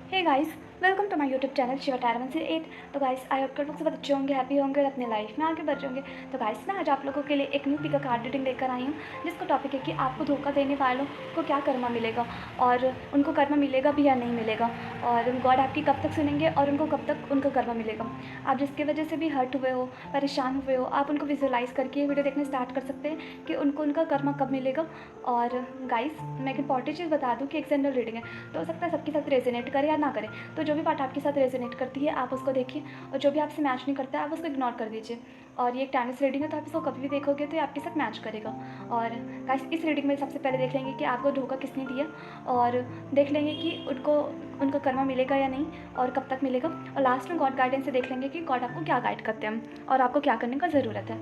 Hey guys, welcome to my YouTube channel Shiva tyre 108। तो guys, I hope आप लोग सब अच्छे होंगे, हैप्पी होंगे और अपने लाइफ में आगे बढ़ होंगे। तो गाइस, मैं आज आप लोगों के लिए एक न्यू पिका कार्ड रीडिंग लेकर आई हूँ, जिसका टॉपिक है कि आपको धोखा देने वालों को क्या कर्मा मिलेगा और उनको कर्मा मिलेगा भी या नहीं मिलेगा, और गॉड आपकी कब तक सुनेंगे और उनको कब तक उनका कर्मा मिलेगा। आप जिसकी वजह से भी हर्ट हुए हो, परेशान हुए हो, आप उनको विजुअलाइज़ करके ये वीडियो देखना स्टार्ट कर सकते हैं कि उनको उनका कर्मा कब मिलेगा। और गाइस, मैं एक इंपॉर्टेंट चीज़ बता दूँ कि एक जनरल रीडिंग है, तो हो सकता है सबके साथ रेजोनेट करे या ना करे। तो जो भी पार्ट आपके साथ रेजोनेट करती है आप उसको देखिए, और जो भी आपसे मैच नहीं करता है आप उसको इग्नोर कर दीजिए। और ये एक टाइमलेस रीडिंग है, तो आप इसको कभी भी देखोगे तो ये आपके साथ मैच करेगा। और गाइस, इस रीडिंग में सबसे पहले देख लेंगे कि आपको धोखा किसने दिया, और देख लेंगे कि उनको उनका कर्मा मिलेगा या नहीं और कब तक मिलेगा। और लास्ट में गॉड गाइडेंस से देख लेंगे कि गॉड आपको क्या गाइड करते हैं और आपको क्या करने का ज़रूरत है।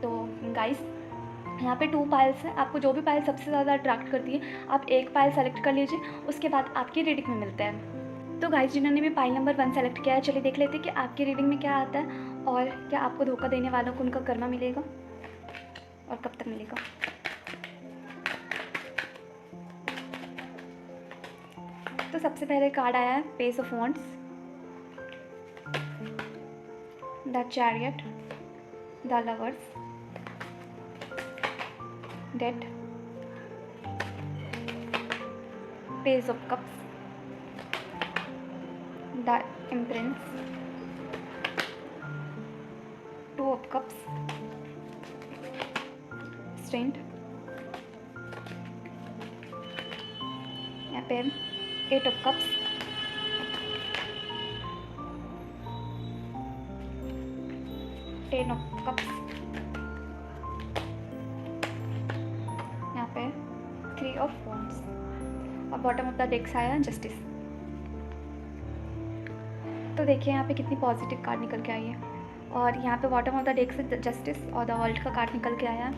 तो गाइस, यहाँ पे 2 पाइल्स हैं, आपको जो भी पाइल सबसे ज़्यादा अट्रैक्ट करती है आप एक पाइल सेलेक्ट कर लीजिए, उसके बाद आपकी रीडिंग में मिलते हैं। तो गाइस, जिन्होंने भी पाइल नंबर 1 सेलेक्ट किया है, चलिए देख लेते हैं कि आपकी रीडिंग में क्या आता है और क्या आपको धोखा देने वालों को उनका कर्मा मिलेगा और कब तक मिलेगा। तो सबसे पहले कार्ड आया है page of wands, the chariot, the lovers, death, page of cups, the empress, 2 of cups, strength, यहाँ पे 8 ऑफ कप्स, 10 ऑफ कप्स, यहाँ पे 3 ऑफ वॉन्ड्स, और बॉटम ऑफ द डेक्स आया जस्टिस। तो देखिए यहाँ पे कितनी पॉजिटिव कार्ड निकल के आई है, और यहाँ पे बॉटम ऑफ द डेक से जस्टिस और द वर्ल्ड का कार्ड निकल के आया है।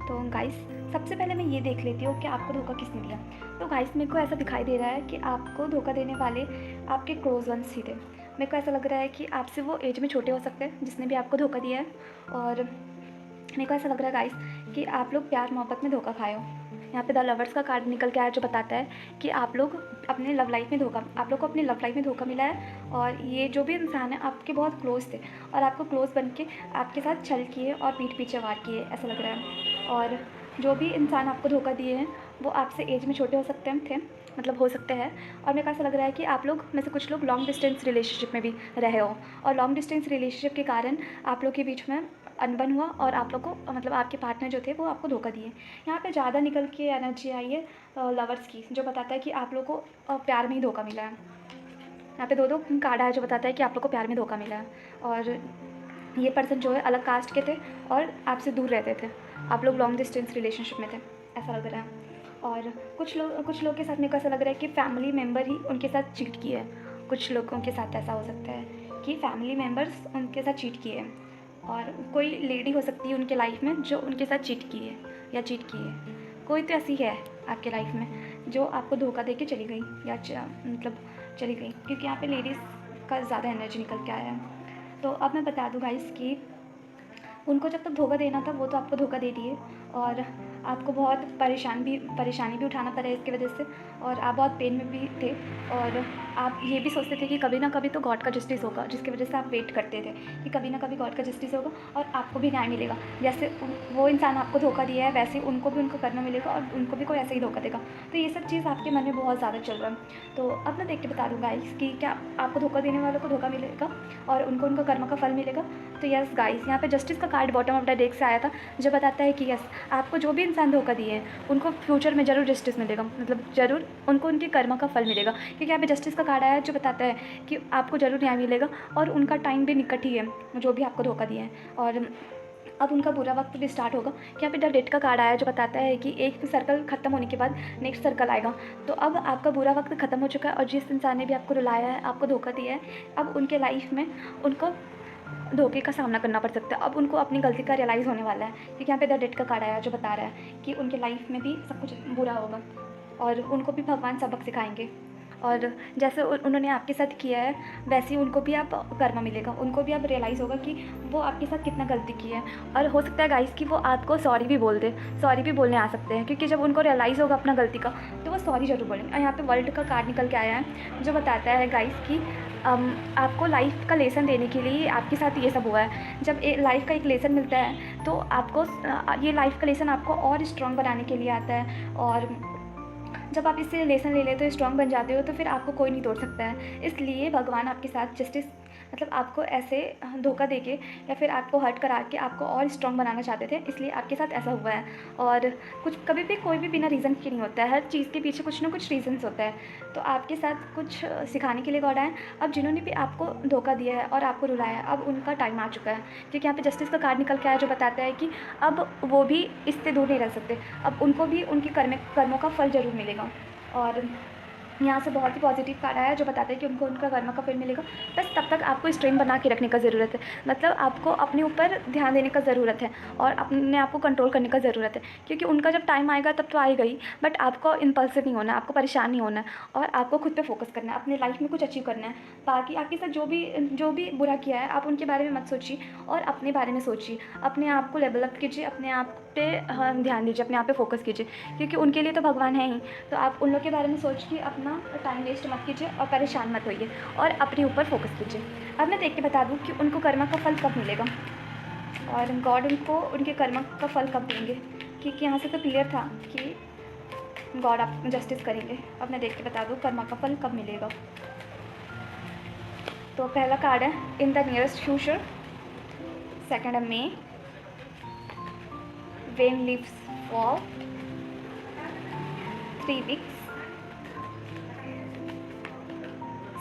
तो गाइस, सबसे पहले मैं ये देख लेती हूँ कि आपको धोखा किसने दिया। तो गाइस, मेरे को ऐसा दिखाई दे रहा है कि आपको धोखा देने वाले आपके क्लोज वंस ही थे। मेरे को ऐसा लग रहा है कि आपसे वो एज में छोटे हो सकते हैं जिसने भी आपको धोखा दिया है, और मेरे को ऐसा लग रहा है गाइस कि आप लोग प्यार मोहब्बत में धोखा खाए हो। यहाँ पे द लवर्स का कार्ड निकल के आया, जो बताता है कि आप लोग अपने लव लाइफ में आप लोग को अपनी लव लाइफ में धोखा मिला है, और ये जो भी इंसान है आपके बहुत क्लोज थे और आपको क्लोज बन के आपके साथ छल किए और पीठ पीछे वार किए, ऐसा लग रहा है। और जो भी इंसान आपको धोखा दिए हैं वो आपसे एज में छोटे हो सकते हैं, मतलब हो सकते हैं। और मेरे को ऐसा लग रहा है कि आप लोग में से कुछ लोग लॉन्ग डिस्टेंस रिलेशनशिप में भी रहे हो, और लॉन्ग डिस्टेंस रिलेशनशिप के कारण आप लोग के बीच में अनबन हुआ और आप लोग को मतलब आपके पार्टनर जो थे वो आपको धोखा दिए। यहाँ पे ज़्यादा निकल के एनर्जी आई है लवर्स की, जो बताता है कि आप लोग को प्यार में ही धोखा मिला है। यहाँ पे 2 कार्ड आया जो बताता है कि आप लोग को प्यार में धोखा मिला है, और ये पर्सन जो है अलग कास्ट के थे और आपसे दूर रहते थे, आप लोग लॉन्ग डिस्टेंस रिलेशनशिप में थे, ऐसा लग रहा है। और कुछ लोग के साथ मेरे को ऐसा लग रहा है कि फैमिली मेम्बर ही उनके साथ चीट किए हैं। कुछ लोगों के साथ ऐसा हो सकता है कि फैमिली मेम्बर्स उनके साथ चीट किए हैं, और कोई लेडी हो सकती है उनके लाइफ में जो उनके साथ चीट की है या चीट की है। कोई तो ऐसी है आपके लाइफ में जो आपको धोखा दे के चली गई या मतलब चली गई, क्योंकि यहाँ पे लेडीज़ का ज़्यादा एनर्जी निकल के आया है। तो अब मैं बता दूँ गाइस कि उनको जब तक धोखा देना था वो तो आपको धोखा दे दिए, और आपको बहुत परेशानी भी उठाना पड़ा इसकी वजह से, और आप बहुत पेन में भी थे, और आप ये भी सोचते थे कि कभी ना कभी तो गॉड का जस्टिस होगा, जिसकी वजह से आप वेट करते थे कि कभी ना कभी गॉड का जस्टिस होगा और आपको भी न्याय मिलेगा। जैसे वो इंसान आपको धोखा दिया है वैसे उनको भी उनका करना मिलेगा और उनको भी कोई ऐसे ही धोखा देगा। तो ये सब चीज़ आपके मन में बहुत ज़्यादा चल रहा है। तो अब मैं देख के बता दूँ गाइस कि क्या आपको धोखा देने वालों को धोखा मिलेगा और उनको उनका कर्म का फल मिलेगा। तो यस गाइस, यहाँ पे जस्टिस का card bottom of the deck से आया था, जो बताता है कि यस, आपको जो भी इंसान धोखा दिए हैं उनको फ्यूचर में ज़रूर जस्टिस मिलेगा, मतलब ज़रूर उनको उनके कर्म का फल मिलेगा। क्योंकि यहाँ पे जस्टिस का कार्ड आया है जो बताता है कि आपको ज़रूर न्याय मिलेगा और उनका टाइम भी निकट ही है, जो भी आपको धोखा दिए हैं, और अब उनका बुरा वक्त भी स्टार्ट होगा। यहाँ पे द डेट का कार्ड आया जो बताता है कि एक सर्कल ख़त्म होने के बाद नेक्स्ट सर्कल आएगा। तो अब आपका बुरा वक्त ख़त्म हो चुका है, और जिस इंसान ने भी आपको रुलाया है, आपको धोखा दिया है, अब उनके लाइफ में उनको धोखे का सामना करना पड़ सकता है। अब उनको अपनी गलती का रियलाइज़ होने वाला है, क्योंकि यहाँ पे द डेट का कार्ड आया जो बता रहा है कि उनके लाइफ में भी सब कुछ बुरा होगा और उनको भी भगवान सबक सिखाएंगे। और जैसे उन्होंने आपके साथ किया है वैसे ही उनको भी आप कर्मा मिलेगा, उनको भी अब रियलाइज़ होगा कि वो आपके साथ कितना गलती की है। और हो सकता है गाइस कि वो आपको सॉरी भी बोल दे, सॉरी भी बोलने आ सकते हैं, क्योंकि जब उनको रियलाइज़ होगा अपना गलती का तो वो सॉरी ज़रूर बोलेंगे। और यहाँ पे वर्ल्ड का कार्ड निकल के आया है जो बताता है गाइस कि आपको लाइफ का लेसन देने के लिए आपके साथ ये सब हुआ है। जब लाइफ का एक लेसन मिलता है तो आपको ये लाइफ का लेसन आपको और स्ट्रॉन्ग बनाने के लिए आता है, और जब आप इससे लेसन ले लेते हो, स्ट्रॉन्ग बन जाते हो, तो फिर आपको कोई नहीं तोड़ सकता है। इसलिए भगवान आपके साथ जस्टिस मतलब आपको ऐसे धोखा देके या फिर आपको हर्ट करा के आपको और स्ट्रॉन्ग बनाना चाहते थे, इसलिए आपके साथ ऐसा हुआ है। और कुछ कभी भी कोई भी बिना रीज़न के नहीं होता है, हर चीज़ के पीछे कुछ ना कुछ रीज़न्स होता है। तो आपके साथ कुछ सिखाने के लिए गॉड आए। अब जिन्होंने भी आपको धोखा दिया है और आपको रुलाया है, अब उनका टाइम आ चुका है, क्योंकि यहाँ पे जस्टिस का कार्ड निकल के आया जो बताता है कि अब वो भी इससे दूर नहीं रह सकते, अब उनको भी उनके कर्मों का फल ज़रूर मिलेगा। और यहाँ से बहुत ही पॉजिटिव कार्ड आया है जो बताता है कि उनको उनका कर्म का फल मिलेगा। बस तब तक आपको स्ट्रेन बना के रखने का ज़रूरत है, मतलब आपको अपने ऊपर ध्यान देने का ज़रूरत है और अपने आप को कंट्रोल करने का ज़रूरत है, क्योंकि उनका जब टाइम आएगा तब तो आएगा ही, बट आपको इम्पल्सिव नहीं होना है, आपको परेशान नहीं होना है, और आपको खुद पे फोकस करना है, अपने लाइफ में कुछ अचीव करना है। बाकी आपके साथ जो भी बुरा किया है आप उनके बारे में मत सोचिए और अपने बारे में सोचिए, अपने आप को लेवल अप कीजिए, अपने आप पे ध्यान दीजिए, अपने आप पे फोकस कीजिए, क्योंकि उनके लिए तो भगवान है ही। तो आप उन लोग के बारे में सोच के अपना टाइम वेस्ट मत कीजिए और परेशान मत होइए और अपने ऊपर फोकस कीजिए। अब मैं देख के बता दूँ कि उनको कर्मा का फल कब मिलेगा और गॉड उनको उनके कर्मा का फल कब देंगे, क्योंकि यहाँ से तो क्लियर था कि गॉड आप जस्टिस करेंगे। अब मैं देख के बता दूँ कर्मा का फल कब मिलेगा। तो पहला कार्ड है in the nearest future, second है मे, when leaves fall, 3 weeks,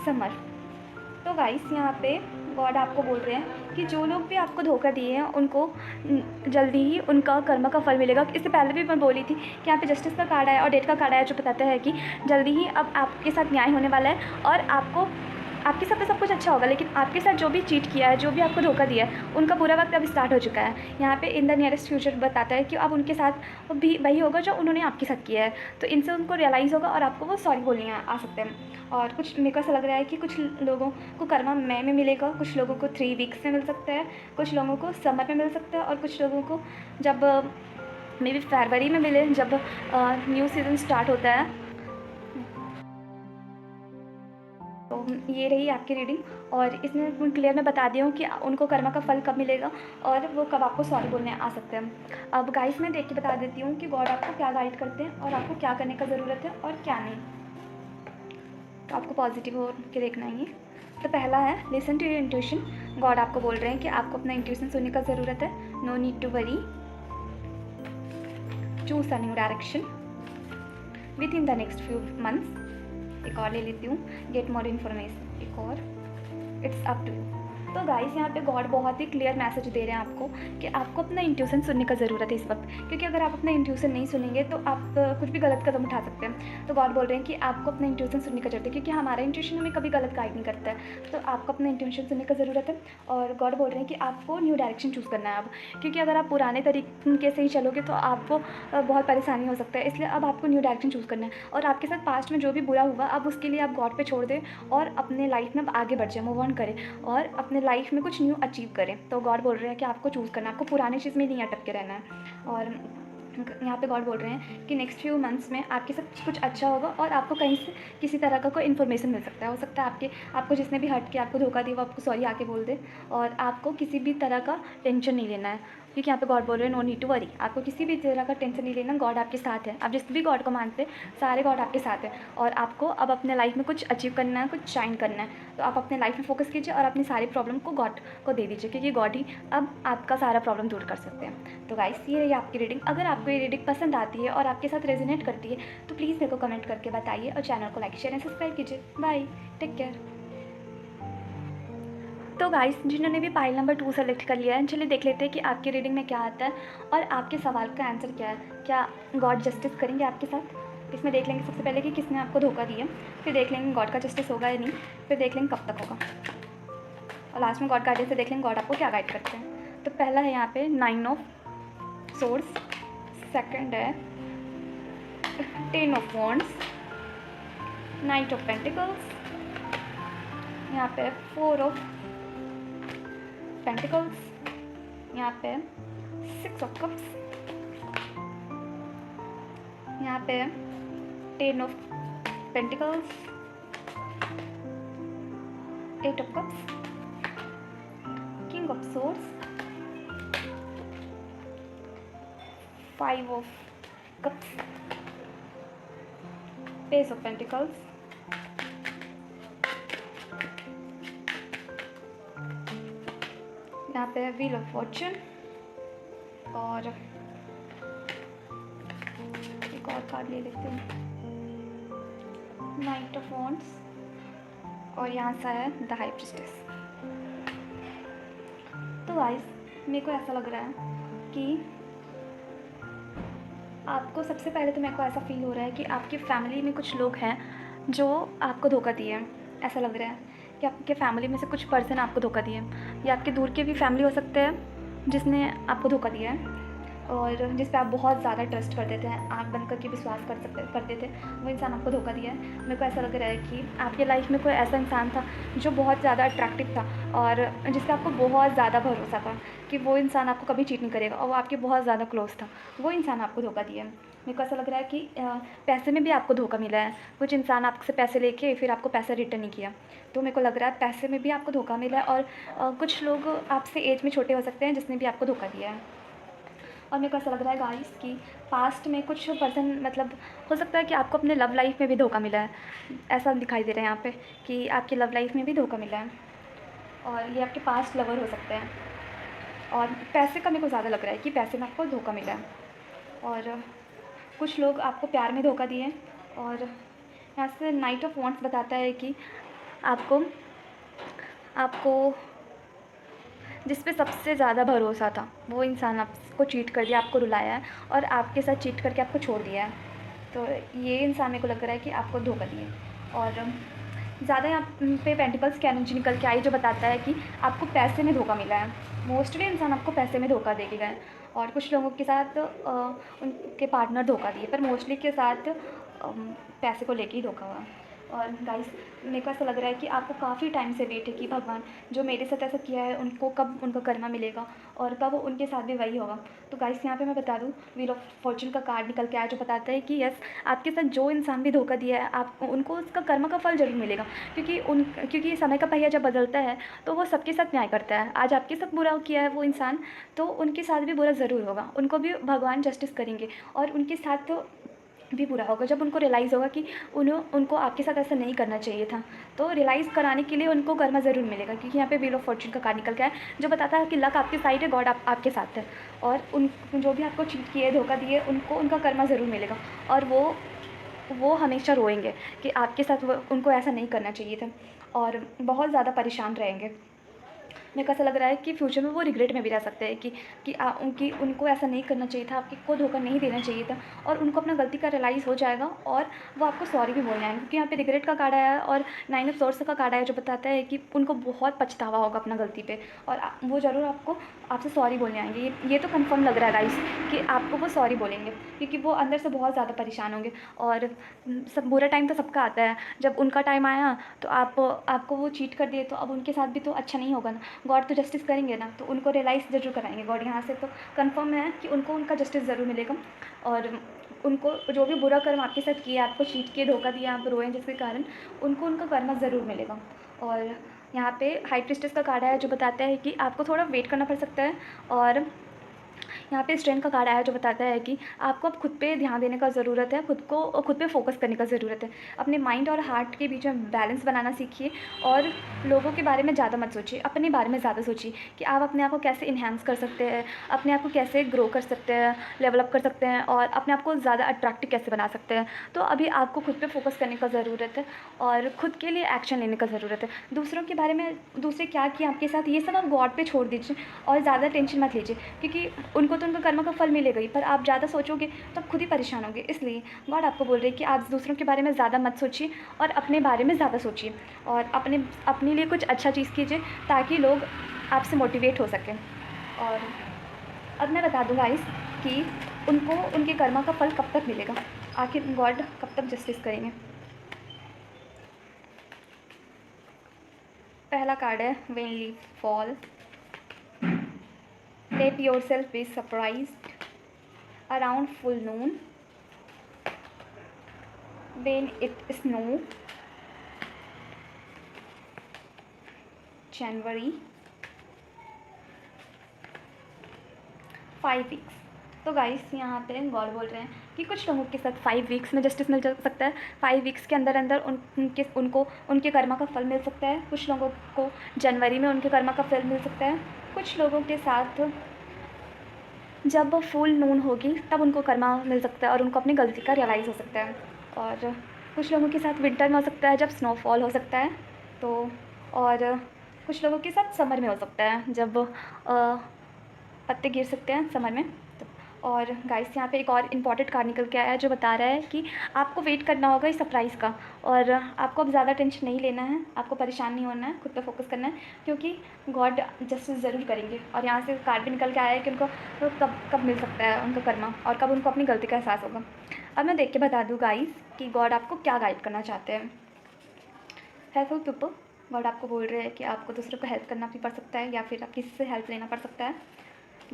summer. तो गाइस यहाँ पे गॉड आपको बोल रहे हैं कि जो लोग भी आपको धोखा दिए हैं उनको जल्दी ही उनका कर्म का फल मिलेगा। इससे पहले भी मैं बोली थी कि यहाँ पे जस्टिस का कार्ड आया और डेट का कार्ड आया जो बताता है कि जल्दी ही अब आपके साथ न्याय होने वाला है और आपके साथ तो सब कुछ अच्छा होगा, लेकिन आपके साथ जो भी चीट किया है, जो भी आपको धोखा दिया है, उनका बुरा वक्त अब स्टार्ट हो चुका है। यहाँ पे इन द नियरेस्ट फ्यूचर बताता है कि अब उनके साथ भी वही होगा जो उन्होंने आपके साथ किया है, तो इनसे उनको रियलाइज़ होगा और आपको वो सॉरी बोलने आ सकते हैं। और कुछ मेरे को ऐसा लग रहा है कि कुछ लोगों को कर्मा मई में मिलेगा, कुछ लोगों को 3 वीक्स में मिल सकता है, कुछ लोगों को समर में मिल सकता है, और कुछ लोगों को जब मे बी फरवरी में मिले, जब न्यू सीज़न स्टार्ट होता है। तो ये रही आपकी रीडिंग और इसमें क्लियर मैं बता दी हूँ कि उनको कर्मा का फल कब मिलेगा और वो कब आपको सॉरी बोलने आ सकते हैं। अब गाइस मैं देख के बता देती हूँ कि गॉड आपको क्या गाइड करते हैं और आपको क्या करने का ज़रूरत है और क्या नहीं, तो आपको पॉजिटिव हो के देखना ही। तो पहला है listen to your intuition. God आपको बोल रहे हैं कि आपको अपना इंट्यूशन सुनने का ज़रूरत है। No need to worry, choose a new direction within the next few months. एक और ले लेती हूँ, गेट मोर इन्फॉर्मेशन, एक और, इट्स अप टू यू। तो गाइस यहाँ पे गॉड बहुत ही क्लियर मैसेज दे रहे हैं आपको कि आपको अपना इंट्यूशन सुनने का ज़रूरत है इस वक्त, क्योंकि अगर आप अपना इंट्यूशन नहीं सुनेंगे तो आप कुछ भी गलत कदम उठा सकते हैं। तो गॉड बोल रहे हैं कि आपको अपना इंट्यूशन सुनने का ज़रूरत है, क्योंकि हमारा इंट्यूशन हमें कभी गलत गाइड नहीं करता है, तो आपको अपना इंट्यूशन सुनने का ज़रूरत है। और गॉड बोल रहे हैं कि आपको न्यू डायरेक्शन चूज़ करना है अब, क्योंकि अगर आप पुराने तरीके से ही चलोगे तो आपको बहुत परेशानी हो सकता है, इसलिए अब आपको न्यू डायरेक्शन चूज़ करना है। और आपके साथ पास्ट में जो भी बुरा हुआ अब उसके लिए आप गॉड पे छोड़ दें और अपने लाइफ में अब आगे बढ़ जाए, मूव ऑन करें और अपने लाइफ में कुछ न्यू अचीव करें। तो गॉड बोल रहे हैं कि आपको चूज़ करना है, आपको पुरानी चीज़ में नहीं अटक के रहना है। और यहाँ पे गॉड बोल रहे हैं कि नेक्स्ट फ्यू मंथ्स में आपके साथ कुछ अच्छा होगा और आपको कहीं से किसी तरह का कोई इन्फॉर्मेशन मिल सकता है। हो सकता है आपको जिसने भी हट के आपको धोखा दिया वो आपको सॉरी आके बोल दे, और आपको किसी भी तरह का टेंशन नहीं लेना है, क्योंकि यहाँ पे गॉड बोल रहे हैं नो नीड टू वरी। आपको किसी भी तरह का टेंशन नहीं लेना, गॉड आपके साथ है। आप जिस भी गॉड को मानते हैं सारे गॉड आपके साथ है, और आपको अब अपने लाइफ में कुछ अचीव करना है, कुछ शाइन करना है। तो आप अपने लाइफ में फोकस कीजिए और अपनी सारी प्रॉब्लम को गॉड को दे दीजिए, क्योंकि गॉड ही अब आपका सारा प्रॉब्लम दूर कर सकते हैं। तो गाइस ये रही आपकी रीडिंग। अगर आपको ये रीडिंग पसंद आती है और आपके साथ रेजोनेट करती है तो प्लीज़ मेरे को कमेंट करके बताइए और चैनल को लाइक शेयर एंड सब्सक्राइब कीजिए। Bye, take care. तो गाइस जिन्होंने भी पाइल नंबर 2 सेलेक्ट कर लिया है, चलिए देख लेते हैं कि आपकी रीडिंग में क्या आता है और आपके सवाल का आंसर क्या है। क्या गॉड जस्टिस करेंगे आपके साथ? इसमें देख लेंगे सबसे पहले कि किसने आपको धोखा दिया, फिर देख लेंगे गॉड का जस्टिस होगा या नहीं, फिर देख लेंगे कब तक होगा, और लास्ट में गॉड गाइडेंस से देख लेंगे गॉड आपको क्या गाइड करते हैं। तो पहला है यहाँ पे 9 ऑफ सोर्ड्स, सेकंड है 10 of wands, night of pentacles, यहाँ पे 4 ऑफ पेंटिकल्स, यहाँ पे 6 ऑफ कप्स, यहाँ पे 10 of pentacles, 8 of cups, king of swords, 5 of cups, page of pentacles, यहाँ पे व्हील ऑफ फॉर्चून, और एक और कार्ड ले लेते हैं, नाइट ऑफ वॉन्ड्स, और यहाँ से है द हाई प्रीस्टेस। तो गाइस मेरे को ऐसा लग रहा है कि आपको सबसे पहले तो मेरे को ऐसा फील हो रहा है कि आपकी फैमिली में कुछ लोग हैं जो आपको धोखा दिए हैं। ऐसा लग रहा है कि आपके फैमिली में से कुछ पर्सन आपको धोखा दिए हैं, या आपके दूर के भी फैमिली हो सकते हैं जिसने आपको धोखा दिया है और जिस पे आप बहुत ज़्यादा ट्रस्ट करते थे, आँख बंद करके विश्वास करते थे, वो इंसान आपको धोखा दिया है। मेरे को ऐसा लग रहा है कि आपके लाइफ में कोई ऐसा इंसान था जो बहुत ज़्यादा अट्रैक्टिव था और जिसका आपको बहुत ज़्यादा भरोसा था कि वो इंसान आपको कभी चीट नहीं करेगा, और वो आपके बहुत ज़्यादा क्लोज था। वो इंसान आपको धोखा दिया है। मेरे को ऐसा लग रहा है कि पैसे में भी आपको धोखा मिला है। कुछ इंसान आपसे पैसे लेके फिर आपको पैसा रिटर्न नहीं किया। तो मेरे को लग रहा है पैसे में भी आपको धोखा मिला है, और कुछ लोग आपसे एज में छोटे हो सकते हैं जिसने भी आपको धोखा दिया है। और मेरे को ऐसा लग रहा है गाइस कि पास्ट में कुछ पर्सन, मतलब हो सकता है कि आपको अपने लव लाइफ में भी धोखा मिला है। ऐसा दिखाई दे रहा है यहाँ पे कि आपकी लव लाइफ में भी धोखा मिला है, और ये आपके पास्ट लवर हो सकते हैं। और पैसे का मेरे को ज़्यादा लग रहा है कि पैसे में आपको धोखा मिला है, और कुछ लोग आपको प्यार में धोखा दिए। और यहाँ से नाइट ऑफ वॉन्ड्स बताता है कि आपको जिस पे सबसे ज़्यादा भरोसा था वो इंसान आपको चीट कर दिया, आपको रुलाया है और आपके साथ चीट करके आपको छोड़ दिया है। तो ये इंसान मेरे को लग रहा है कि आपको धोखा दिया। और ज़्यादा यहाँ पे पेंटिकल्स की एनर्जी निकल के आई जो बताता है कि आपको पैसे में धोखा मिला है। मोस्टली इंसान आपको पैसे में धोखा दे के गए, और कुछ लोगों के साथ उनके पार्टनर धोखा दिए, पर मोस्टली के साथ पैसे को लेके ही धोखा हुआ। और गाइस मेरे को ऐसा लग रहा है कि आपको काफ़ी टाइम से वेट है कि भगवान जो मेरे साथ ऐसा किया है उनको कब उनका कर्मा मिलेगा और कब उनके साथ भी वही होगा। तो गाइस यहाँ पे मैं बता दूँ, व्हील ऑफ फॉर्चून का कार्ड निकल के आया जो बताता है कि यस, आपके साथ जो इंसान भी धोखा दिया है आप उनको उसका कर्मा का फल जरूर मिलेगा, क्योंकि समय का पहिया जब बदलता है तो वो सबके साथ न्याय करता है। आज आपके साथ बुरा किया है वो इंसान, तो उनके साथ भी बुरा ज़रूर होगा, उनको भी भगवान जस्टिस करेंगे और उनके साथ तो भी बुरा होगा। जब उनको रियलाइज़ होगा कि उनको आपके साथ ऐसा नहीं करना चाहिए था, तो रियलाइज़ कराने के लिए उनको कर्मा ज़रूर मिलेगा। क्योंकि यहाँ पे व्हील ऑफ फॉर्चून का कार्ड निकल के है जो बताता है कि लक आपके साइड है, गॉड आपके साथ है, और उन जो भी आपको चीट किए, धोखा दिए, उनको उनका कर्मा ज़रूर मिलेगा। और वो हमेशा रोएंगे कि आपके साथ उनको ऐसा नहीं करना चाहिए था, और बहुत ज़्यादा परेशान रहेंगे। मेरे को ऐसा लग रहा है कि फ्यूचर में वो रिग्रेट में भी रह सकते हैं कि उनको ऐसा नहीं करना चाहिए था, आपको धोखा नहीं देना चाहिए था, और उनको अपना गलती का रियलाइज़ हो जाएगा और वो आपको सॉरी भी बोलने आएंगे। क्योंकि यहाँ पे रिग्रेट का कार्ड आया है और 9 ऑफ सोर्ड्स का कार्ड आया जो बताता है कि उनको बहुत पछतावा होगा अपना गलती पे, और वो ज़रूर आपसे सॉरी बोलने आएंगे। ये तो कंफर्म लग रहा है गाइस कि आपको वो सॉरी बोलेंगे, क्योंकि वो अंदर से बहुत ज़्यादा परेशान होंगे। और सब बुरा टाइम तो सबका आता है, जब उनका टाइम आया तो आपको वो चीट कर दिए, तो अब उनके साथ भी तो अच्छा नहीं होगा ना। गॉड तो जस्टिस करेंगे ना, तो उनको रियलाइज़ ज़रूर कराएंगे गॉड। यहाँ से तो कंफर्म है कि उनको उनका जस्टिस ज़रूर मिलेगा, और उनको जो भी बुरा कर्म आपके साथ किया, आपको चीट किए, धोखा दिया, आप रोए जिसके कारण, उनको उनका कर्म ज़रूर मिलेगा। और यहाँ पे हाई प्रीस्टेस का कार्ड आया जो बताता है कि आपको थोड़ा वेट करना पड़ सकता है, और यहाँ पे स्ट्रेंथ का कार्ड आया जो बताता है कि आपको अब खुद पे ध्यान देने का ज़रूरत है, खुद पे फोकस करने का ज़रूरत है। अपने माइंड और हार्ट के बीच में बैलेंस बनाना सीखिए, और लोगों के बारे में ज़्यादा मत सोचिए, अपने बारे में ज़्यादा सोचिए कि आप अपने आप को कैसे इन्हांस कर सकते हैं, अपने आप को कैसे ग्रो कर सकते हैं, लेवलअप कर सकते हैं, और अपने आप को ज़्यादा अट्रैक्टिव कैसे बना सकते हैं। तो अभी आपको खुद पर फोकस करने का ज़रूरत है, और खुद के लिए एक्शन लेने का ज़रूरत है। दूसरों के बारे में, दूसरे क्या किया आपके साथ, ये सब आप गॉड पे छोड़ दीजिए और ज़्यादा टेंशन मत लीजिए, क्योंकि उनको तो उनका कर्म का फल मिलेगा ही, पर आप ज़्यादा सोचोगे तो आप खुद ही परेशान होगे। इसलिए गॉड आपको बोल रहे हैं कि आप दूसरों के बारे में ज़्यादा मत सोचिए और अपने बारे में ज़्यादा सोचिए, और अपने लिए कुछ अच्छा चीज़ कीजिए ताकि लोग आपसे मोटिवेट हो सकें। और अब मैं बता दूँ गाइस कि उनको उनके कर्म का फल कब तक मिलेगा, आखिर गॉड कब तक जस्टिस करेंगे। पहला कार्ड है when leaves fall, let yourself be surprised, around full noon, when it snow, January, 5 weeks. तो गाइस यहाँ पे गॉड बोल रहे हैं कि कुछ लोगों के साथ 5 वीक्स में जस्टिस मिल सकता है। 5 वीक्स के अंदर अंदर उनको उनके कर्मा का फल मिल सकता है। कुछ लोगों को जनवरी में उनके कर्मा का फल मिल सकता है। कुछ लोगों के साथ जब फुल मून होगी तब उनको कर्मा मिल सकता है और उनको अपनी गलती का रियलाइज़ हो सकता है। और कुछ लोगों के साथ विंटर में हो सकता है जब स्नोफॉल हो सकता है। तो और कुछ लोगों के साथ समर में हो सकता है जब पत्ते गिर सकते हैं समर में। तो और गाइस यहाँ पे एक और इम्पॉर्टेंट कार्ड निकल के आया है जो बता रहा है कि आपको वेट करना होगा इस सरप्राइज़ का, और आपको अब ज़्यादा टेंशन नहीं लेना है, आपको परेशान नहीं होना है, खुद पे फोकस करना है, क्योंकि गॉड जस्टिस ज़रूर करेंगे। और यहाँ से कार्ड भी निकल के आया है कि उनको कब कब मिल सकता है उनका कर्मा और कब उनको अपनी गलती का एहसास होगा। अब मैं देख के बता दूँ गाइस कि गॉड आपको क्या गाइड करना चाहते हैं। हेल्पफुल पीपल, गॉड आपको बोल रहे हैं कि आपको दूसरों को हेल्प करना भी पड़ सकता है या फिर आप किसी से हेल्प लेना पड़ सकता है।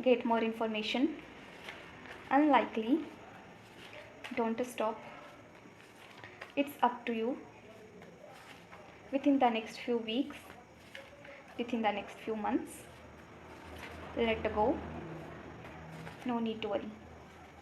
Get more information, unlikely, don't stop, it's up to you, within the next few weeks, within the next few months, let go, no need to worry.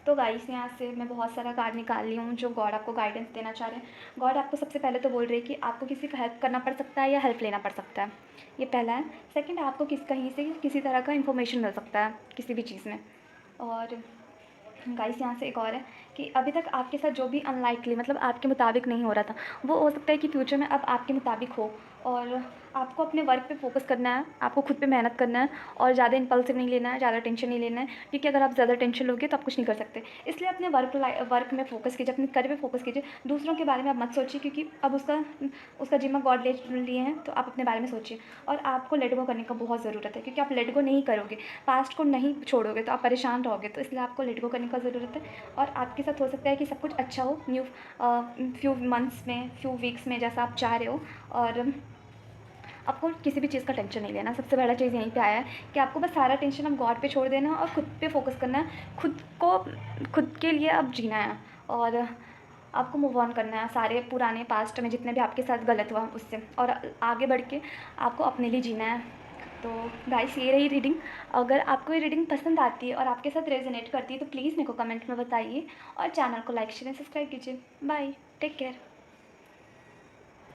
तो गाइस यहाँ से मैं बहुत सारा कार्ड निकाल ली हूँ जो गॉड आपको गाइडेंस देना चाह रहे हैं। गॉड आपको सबसे पहले तो बोल रहे हैं कि आपको किसी का हेल्प करना पड़ सकता है या हेल्प लेना पड़ सकता है, ये पहला है। सेकंड, आपको कहीं से किसी तरह का इन्फॉर्मेशन मिल सकता है किसी भी चीज़ में। और गाइस यहाँ से एक और है कि अभी तक आपके साथ जो भी अनलाइकली मतलब आपके मुताबिक नहीं हो रहा था, वो हो सकता है कि फ्यूचर में अब आपके मुताबिक हो। और आपको अपने वर्क पे फोकस करना है, आपको खुद पे मेहनत करना है और ज़्यादा इम्पल्सिव नहीं लेना है, ज़्यादा टेंशन नहीं लेना है, क्योंकि अगर आप ज़्यादा टेंशन लोगे तो आप कुछ नहीं कर सकते। इसलिए अपने वर्क में फोकस कीजिए, अपने करियर पे फोकस कीजिए। दूसरों के बारे में आप मत सोचिए, क्योंकि अब उसका जिम्मा गॉड ले लिए हैं, तो आप अपने बारे में सोचिए। और आपको लेट गो करने का बहुत ज़रूरत है, क्योंकि आप लेट गो नहीं करोगे, पास्ट को नहीं छोड़ोगे तो आप परेशान रहोगे। तो इसलिए आपको लेट गो करने का ज़रूरत है। और आपके साथ हो सकता है कि सब कुछ अच्छा हो फ्यू मंथ्स में, फ्यू वीक्स में, जैसा आप चाह रहे हो। और आपको किसी भी चीज़ का टेंशन नहीं लेना। सबसे बड़ा चीज़ यहीं पे आया है कि आपको बस सारा टेंशन अब गॉड पे छोड़ देना और खुद पे फोकस करना है, खुद के लिए अब जीना है और आपको मूव ऑन करना है सारे पुराने पास्ट में जितने भी आपके साथ गलत हुआ उससे, और आगे बढ़ के आपको अपने लिए जीना है। तो गाइस ये रही रीडिंग। अगर आपको ये रीडिंग पसंद आती है और आपके साथ रेजोनेट करती है तो प्लीज़ मेरे को कमेंट में बताइए और चैनल को लाइक शेयर एंड सब्सक्राइब कीजिए। Bye, take care.